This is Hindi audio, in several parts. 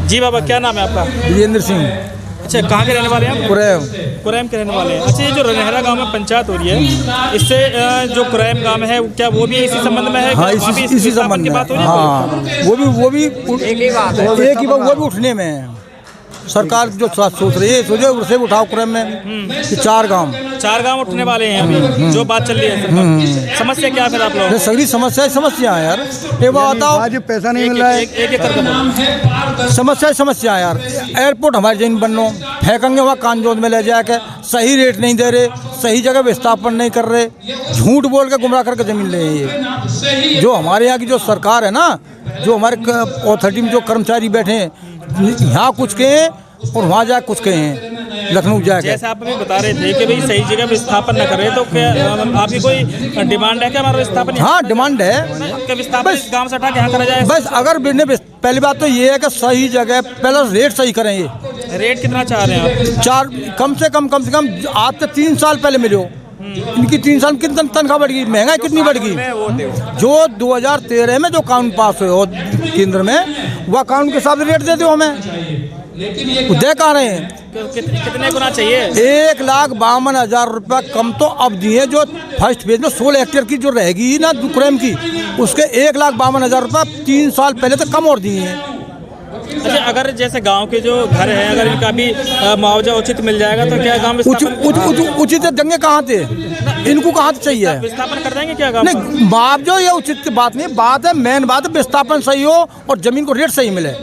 जी बाबा, क्या नाम है आपका? वीरेंद्र सिंह। अच्छा, कहाँ के रहने वाले हैं आप? कुरैम के रहने वाले हैं। अच्छा, ये जो रनहरा गांव में पंचायत हो रही है, इससे जो कुरैम गांव है क्या वो भी इसी संबंध में है? हाँ, इसी संबंध की में। बात हो रही है? हाँ, वो भी एक ही बात है, वो भी उठने में है। सरकार जो सोच रही है, सोचो उसे उठाओ कुरैम में कि चार गांव उठने वाले हैं अभी, जो बात चल रही है। समस्या क्या फिर आप लोग? सभी समस्या है यार। ये बात बताओ, आज पैसा नहीं मिल रहा है। एक समस्या यार। एयरपोर्ट हमारे जमीन बननो फेंकेंगे वहाँ कानजोद में ले जाके, सही रेट नहीं दे रहे, सही जगह विस्थापन नहीं कर रहे, झूठ बोल के गुमराह करके जमीन ले ये। जो हमारे यहाँ की जो सरकार है ना, जो हमारे अथॉरिटी में जो कर्मचारी बैठे हैं, यहाँ कुछ कहें और वहाँ जा कुछ कहें, लखनऊ जाके। जैसे आप अभी बता रहे थे कि भाई सही जगह विस्थापन न करे, तो क्या आपकी कोई डिमांड है क्या हमारा विस्थापन? हाँ, डिमांड है। विस्थापन इस गांव से हटा के यहाँ करा जाए। बस अगर पहली बात तो ये है कि सही जगह पहले रेट सही करें। ये रेट कितना चाह रहे हैं आप? कम से कम आज से 3 साल पहले मिले हो। इनकी 3 साल में कितनी तनख्वाह बढ़ गई, महंगाई कितनी बढ़ गई। जो 2013 में जो कानून पास हुए हो केंद्र में, वह कानून के हिसाब से रेट दे दो हमें। दे कहाँ रहे हैं? कितने गुना चाहिए? 1,52,000 रुपया कम तो अब दिए। जो फर्स्ट फेज में 16 हेक्टेयर की जो रहेगी ना कुरैम की, उसके 1,52,000 रुपया 3 साल पहले तो कम और दिए हैं। अच्छा, अगर जैसे गांव के जो घर हैं, अगर इनका भी मुआवजा उचित मिल जाएगा तो क्या गांव उचित देंगे? कहाँ थे इनको, कहाँ से चाहिए? विस्थापन कर देंगे क्या गांव? नहीं, मुआवजा ये उचित की बात नहीं, बात है मेन बात है विस्थापन सही हो और जमीन को रेट सही मिले।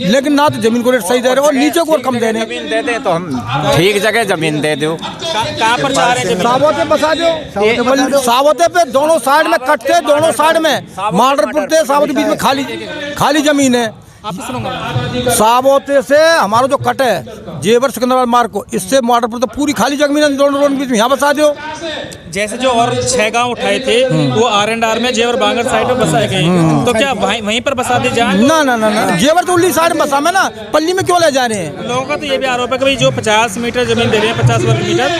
लेकिन ना तो जमीन को रेट सही दे रहे और नीचे को और कम दे रहे। जमीन दे दे तो हम ठीक जगह जमीन दे दो। कहाँ पर चाह रहे हैं? सावोते बसा दो। सावोते पे दोनों साइड में कट्टे, दोनों साइड में माडरपुर थे, सावोते बीच में खाली जमीन है। सावोते से हमारा जो कट है जेवर सिकंदराबाद मार्ग को, इससे माडरपुर तो पूरी खाली जमीन है, दोनों रोड बीच में यहाँ बसा दो। जैसे जो और 6 गांव उठाए थे वो R&R में जेवर बांगर साइड में बसाए गए, तो क्या वहीं पर बसा दे जाए? ना, जेवर तो उल्ली साइड में बसा में ना, पल्ली में क्यों ले जा रहे हैं? लोगों का तो ये भी आरोप है कि भाई जो 50 मीटर जमीन दे रहे हैं, 50 वर्ग मीटर,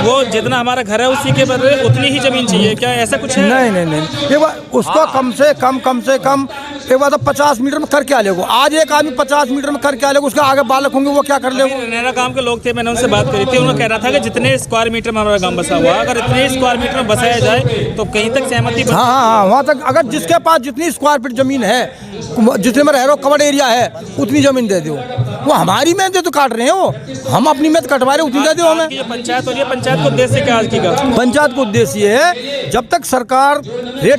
वो जितना हमारा घर है उसी के बदले उतनी ही जमीन चाहिए। क्या ऐसा कुछ है? नहीं, ये बात उसको कम से कम एक बात 50 मीटर में कर क्या लेगो? आज एक आदमी 50 मीटर में कर क्या लेगो? उसके आगे बालक होंगे, वो क्या कर लेगो? रनहरा गांव के लोग थे, मैंने उनसे बात करी थी, उन्होंने कह रहा था कि जितने स्क्वायर मीटर में हमारा गांव बसा हुआ, अगर इतने स्क्वायर मीटर में बसाया जाए तो कहीं तक सहमति। हाँ, वहाँ तक अगर जिसके पास जितनी स्क्वायर फीट जमीन है, जितने में रह रहे हो कवर्ड एरिया है, उतनी जमीन दे दो। वो हमारी में तो काट रहे हो, हम अपनी में कटवा रहे, उतनी दे दो हमें। पंचायत हो रही है, पंचायत को उद्देश्य क्या आज की? पंचायत को उद्देश्य ये है, जब तक सरकार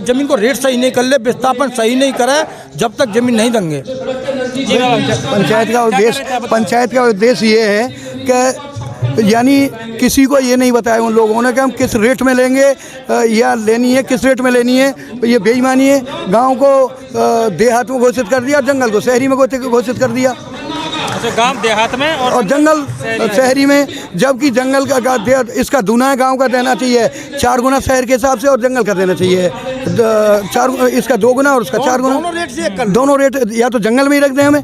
जमीन को रेट सही नहीं कर ले, विस्थापन सही नहीं करे, जब तक जमीन नहीं देंगे। पंचायत का उद्देश्य ये है कि यानी किसी को ये नहीं बताया उन लोगों ने कि हम किस रेट में लेंगे या लेनी है, किस रेट में लेनी है। ये बेईमानी है। गांव को देहात में घोषित कर दिया, जंगल को शहरी में घोषित कर दिया। अच्छा, गांव देहात में और जंगल शहरी में, जबकि जंगल का इसका दूना है, गांव का देना चाहिए 4 गुना शहर के हिसाब से, और जंगल का देना चाहिए 4, इसका 2 गुना और उसका 4 गुना। दोनों रेट या तो जंगल में ही रख दें हमें,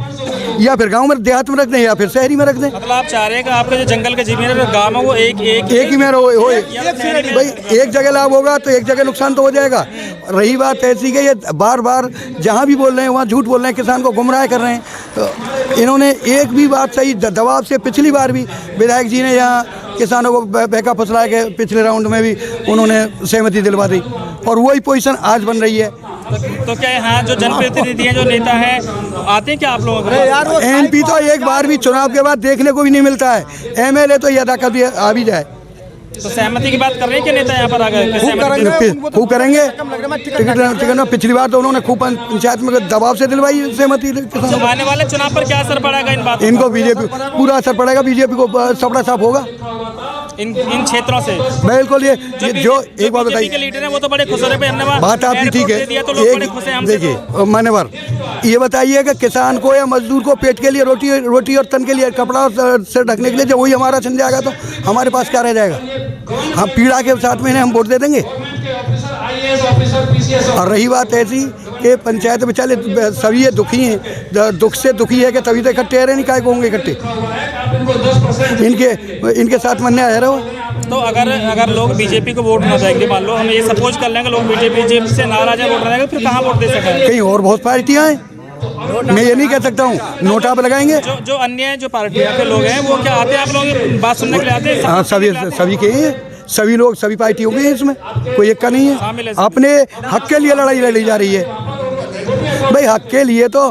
या फिर गांव में देहात में रख दें, या फिर शहरी में रख दें। मतलब आप चाह रहे हैं कि आपका जो जंगल का जमीन है गाँव में वो एक ही में हो। भाई एक जगह लाभ होगा तो एक जगह नुकसान तो हो जाएगा। रही बात ऐसी कि ये बार जहाँ भी बोल रहे हैं वहाँ झूठ बोल रहे हैं, किसान को गुमराह कर रहे हैं। तो इन्होंने एक भी बात सही दबाव से, पिछली बार भी विधायक जी ने यहाँ किसानों को बहका फुसला के पिछले राउंड में भी उन्होंने सहमति दिलवा दी, और वही पोजीशन आज बन रही है। तो क्या यहाँ जो जनप्रतिनिधि हैं, जो नेता हैं, आते हैं क्या आप लोगों को? MP तो एक बार भी चुनाव के बाद देखने को भी नहीं मिलता है, MLA तो यदा कभी आ भी जाए। तो सहमति की बात कर रहे हैं कि नेता यहाँ पर आ गए? खूब करेंगे टिकट में। पिछली बार तो उन्होंने खूब पंचायत में दबाव से दिलवाई सहमति। आने वाले चुनाव पर क्या असर पड़ेगा इन बातों? इनको बीजेपी पूरा असर पड़ेगा, बीजेपी को सपड़ा साफ होगा इन क्षेत्रों से। बिल्कुल। ये जो एक बात बताइए, के लीडर हैं वो तो बड़े खुश हो रहे हैं। बात आपकी ठीक है। देखिए मान्यवर, ये बताइए कि किसान को या मजदूर को पेट के लिए रोटी और तन के लिए कपड़ा से ढकने के लिए जब वही हमारा छन जाएगा तो हमारे पास क्या रह जाएगा? हम पीड़ा के साथ में हम वोट दे देंगे। और रही बात ऐसी कि पंचायत में चले सभी ये दुखी हैं, दुख से दुखी है कि तभी तो इकट्ठे रहे, नहीं काय को होंगे इकट्ठे। इनके साथ मनने आया रहो। तो अगर लोग बीजेपी को वोट ना देंगे, मान लो हम ये सपोज कर लेंगे लोग बीजेपी से नाराज है, वोट ना देंगे, फिर कहाँ वोट दे सकेंगे? कहीं और बहुत पार्टियाँ हैं, मैं ये नहीं कह सकता हूँ नोटा पे लगाएंगे। जो अन्य जो पार्टियां के लोग हैं वो क्या आते हैं आप लोगों की बात सुनने के लिए आते हैं? हाँ सभी के ही हैं, सभी लोग सभी पार्टियों के हैं, इसमें कोई एक का नहीं है। अपने हक के लिए लड़ाई लड़ी जा रही है भाई, हक के लिए तो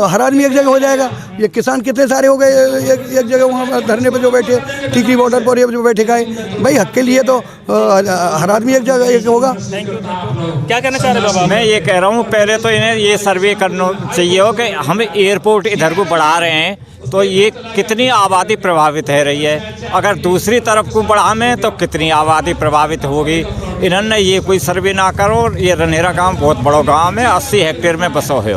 हर आदमी एक जगह हो जाएगा। ये किसान कितने सारे हो गए एक जगह वहाँ धरने पे जो बैठे, टिकरी बॉर्डर पर ये जो बैठे खाए, भाई हक के लिए तो हर आदमी एक जगह एक होगा। क्या कहना चाह रहे बाबा? मैं ये कह रहा हूँ पहले तो इन्हें ये सर्वे करना चाहिए हो कि हम एयरपोर्ट इधर को बढ़ा रहे हैं तो ये कितनी आबादी प्रभावित है रही है, अगर दूसरी तरफ को बढ़ावें तो कितनी आबादी प्रभावित होगी। इन्होंने ये कोई सर्वे ना करो। ये रनहेरा गांव बहुत बड़ो गांव है, 80 हेक्टेयर में बसो है।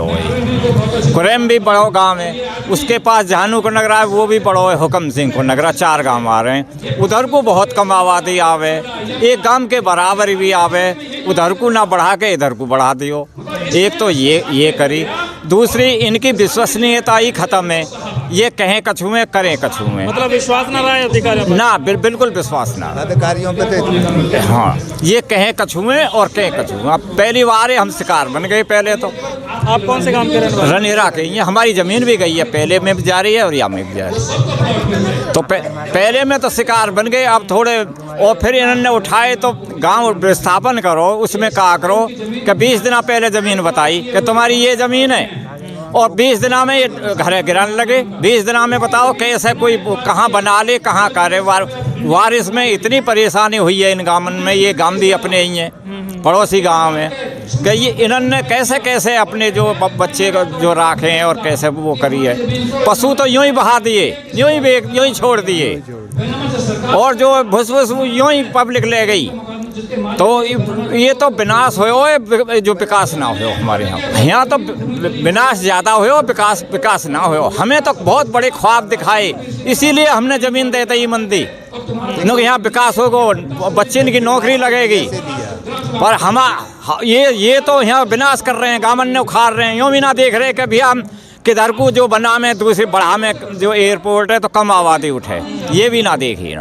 कुरैम भी बड़ो गांव है, उसके पास जहानू को नगरा है वो भी बड़ो है, हुक्म सिंह को नगरा, 4 गांव आ रहे हैं। उधर को बहुत कम आबादी आवे, एक गांव के बराबर भी आवे, उधर को ना बढ़ा के इधर को बढ़ा दियो। एक तो ये करी, दूसरी इनकी विश्वसनीयता ही खत्म है। ये कहें कछुएं करें कछुएं, मतलब विश्वास ना रहा है अधिकारियों पर? ना बिल्कुल विश्वास ना अधिकारियों पे तो हाँ, ये कहें कछुएं और कहें कछुएं। अब पहली बार हम शिकार बन गए। पहले तो आप कौन से काम कर रहे हैं? रनहेरा के, ये हमारी ज़मीन भी गई है, पहले में भी जा रही है और यहाँ में भी जा रही है। तो पहले में तो शिकार बन गए, अब थोड़े और फिर इन्होंने उठाए तो गांव विस्थापन करो, उसमें कहा करो कि 20 दिन पहले ज़मीन बताई कि तुम्हारी ये ज़मीन है और 20 दिना में ये घर गिराने लगे। 20 दिना में बताओ कैसे कोई कहाँ बना ले, कहाँ करे। वारिस में इतनी परेशानी हुई है इन गाँव में, ये गाँव भी अपने ही हैं, पड़ोसी गांव में, कि ये इन्होंने कैसे कैसे अपने जो बच्चे जो राखे हैं और कैसे वो करी है। पशु तो यूं ही बहा दिए, यूं ही छोड़ दिए, और जो भुस यूं ही पब्लिक ले गई। तो ये तो विनाश हो जो विकास ना हो हमारे यहाँ तो विनाश ज़्यादा हो, विकास ना हो। हमें तो बहुत बड़े ख्वाब दिखाए, इसीलिए हमने ज़मीन देते ही मन दी क्योंकि यहाँ विकास होगा, बच्चे की नौकरी लगेगी। पर हम ये तो यहाँ विनाश कर रहे हैं, गामन ने उखाड़ रहे हैं। यूँ भी ना देख रहे कि भैया हम किधर को जो बना में दूसरी बढ़ा में जो एयरपोर्ट है तो कम आबादी उठे, ये भी ना देखिए ना।